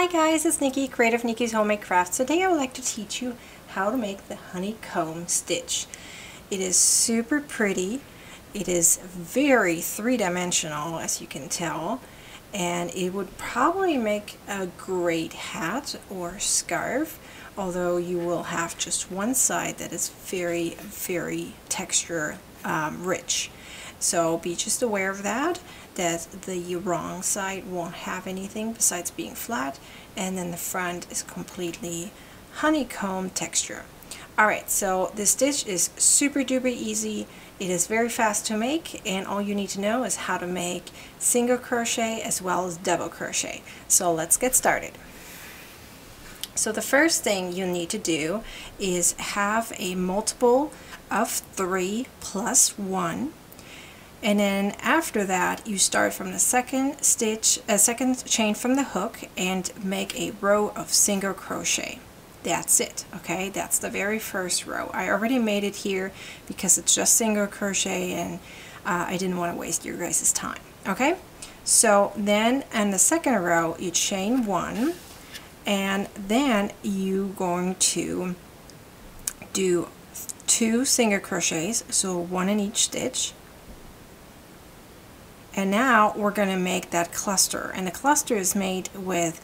Hi guys, it's Nikki, Creative Nikki's Homemade Crafts. Today I would like to teach you how to make the honeycomb stitch. It is super pretty. It is very three-dimensional, as you can tell, and it would probably make a great hat or scarf, although you will have just one side that is very texture rich. So be just aware of that the wrong side won't have anything besides being flat, and then the front is completely honeycomb texture. Alright, so this stitch is super duper easy. It is very fast to make, and all you need to know is how to make single crochet as well as double crochet. So let's get started. So the first thing you need to do is have a multiple of 3 plus 1. And then after that, you start from the second chain from the hook and make a row of single crochet. That's it, okay? That's the very first row. I already made it here because it's just single crochet, and I didn't want to waste your guys' time, okay? So then in the second row, you chain 1, and then you're going to do 2 single crochets, so 1 in each stitch. And now we're going to make that cluster, and the cluster is made with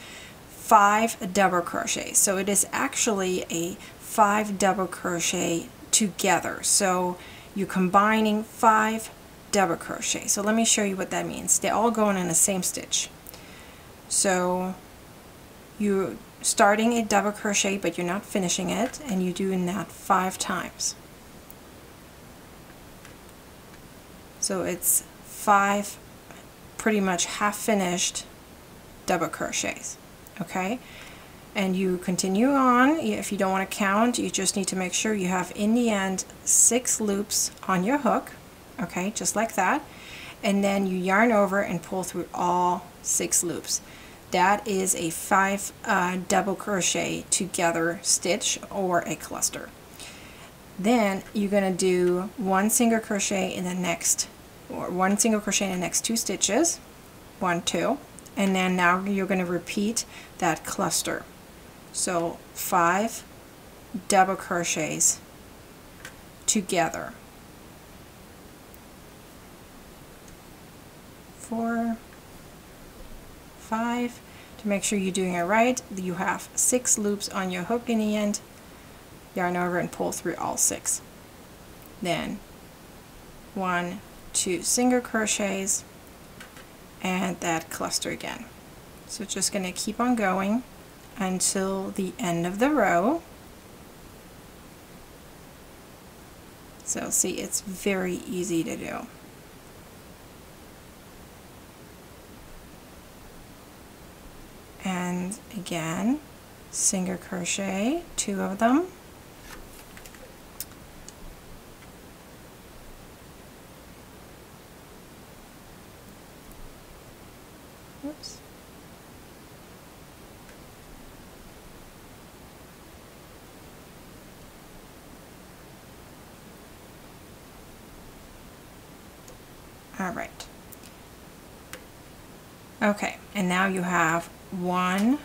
5 double crochets. So it is actually a 5 double crochet together. So you're combining 5 double crochet. So let me show you what that means. They're all going in the same stitch. So you're starting a double crochet, but you're not finishing it, and you're doing that 5 times. So it's 5 pretty much half finished double crochets, okay? And you continue on. If you don't want to count, you just need to make sure you have in the end 6 loops on your hook, okay, just like that, and then you yarn over and pull through all 6 loops. That is a 5 double crochet together stitch or a cluster. Then you're going to do 1 single crochet in the next, or 1 single crochet in the next 2 stitches, 1, 2, and then now you're going to repeat that cluster. So 5 double crochets together. 4, 5. To make sure you're doing it right, you have 6 loops on your hook in the end. Yarn over and pull through all 6. Then 1, 2 single crochets, and that cluster again. So just going to keep on going until the end of the row. So see, it's very easy to do. And again, single crochet, 2 of them. Oops. All right. Okay, and now you have 1,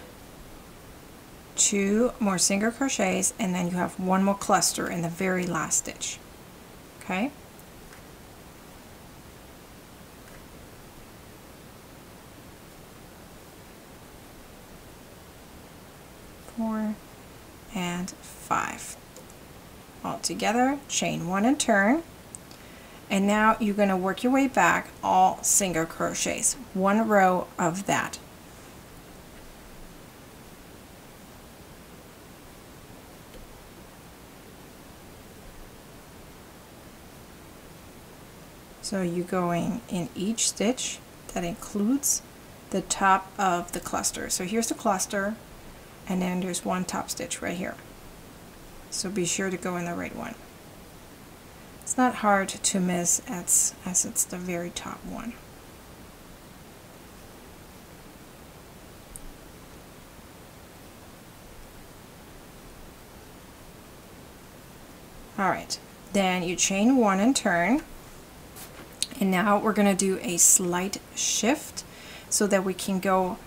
2 more single crochets, and then you have 1 more cluster in the very last stitch. Okay? And 5 all together, chain 1 and turn, and now you're going to work your way back all single crochets, 1 row of that. So you're going in each stitch that includes the top of the cluster. So here's the cluster, and then there's 1 top stitch right here. So be sure to go in the right one. It's not hard to miss as it's the very top one. Alright, then you chain 1 and turn, and now we're going to do a slight shift so that we can go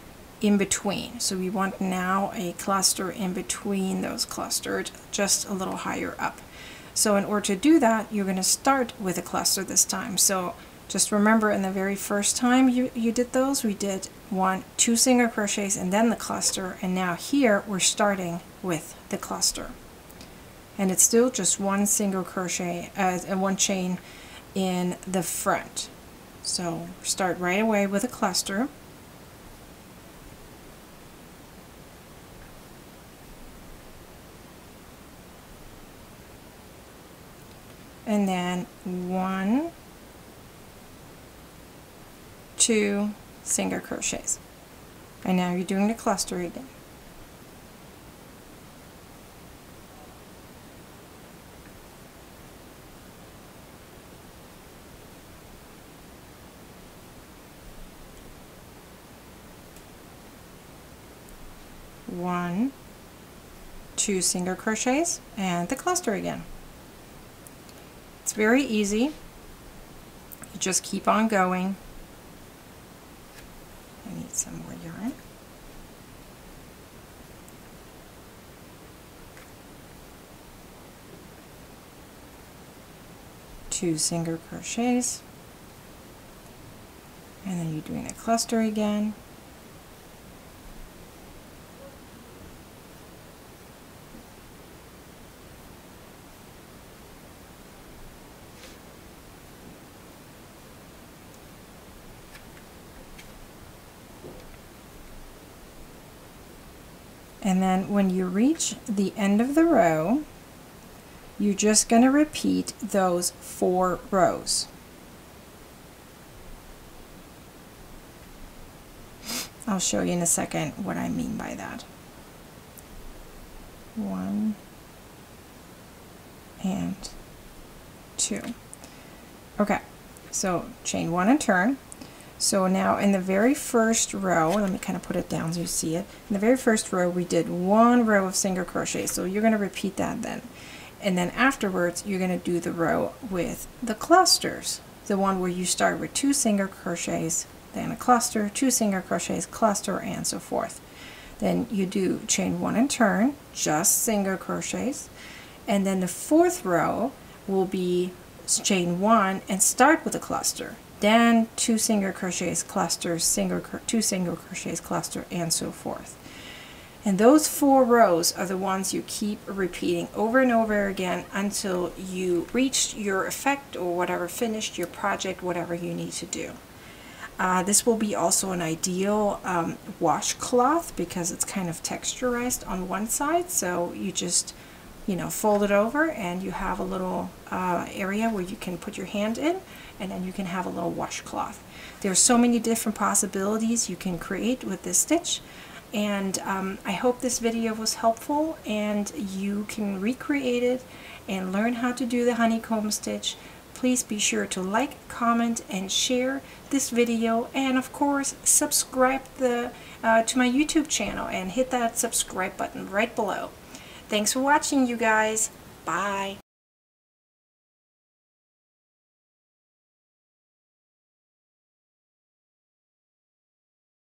in between. So we want now a cluster in between those clustered, just a little higher up. So in order to do that, you're going to start with a cluster this time. So just remember, in the very first time you did those, we did 2 single crochets and then the cluster, and now here we're starting with the cluster. And it's still just 1 single crochet and 1 chain in the front. So start right away with a cluster. And then 1, 2 single crochets. And now you're doing the cluster again. One, 2 single crochets and the cluster again. It's very easy. You just keep on going. I need some more yarn. Two single crochets, and then you're doing a cluster again. And then when you reach the end of the row, you're just going to repeat those 4 rows. I'll show you in a second what I mean by that. 1 and 2. Okay, so chain 1 and turn. So now in the very first row, let me kind of put it down so you see it. In the very first row we did 1 row of single crochet, so you're going to repeat that then. And then afterwards you're going to do the row with the clusters, the one where you start with 2 single crochets, then a cluster, 2 single crochets, cluster, and so forth. Then you do chain 1 and turn, just single crochets, and then the 4th row will be chain 1 and start with a cluster. Then 2 single crochets, clusters, 2 single crochets, cluster, and so forth. And those 4 rows are the ones you keep repeating over and over again until you reach your effect or whatever, finished your project, whatever you need to do. This will be also an ideal washcloth because it's kind of texturized on one side, so you just fold it over and you have a little area where you can put your hand in, and then you can have a little washcloth. There are so many different possibilities you can create with this stitch, and I hope this video was helpful and you can recreate it and learn how to do the honeycomb stitch. Please be sure to like, comment, and share this video, and of course subscribe to my YouTube channel and hit that subscribe button right below. Thanks for watching, you guys. Bye.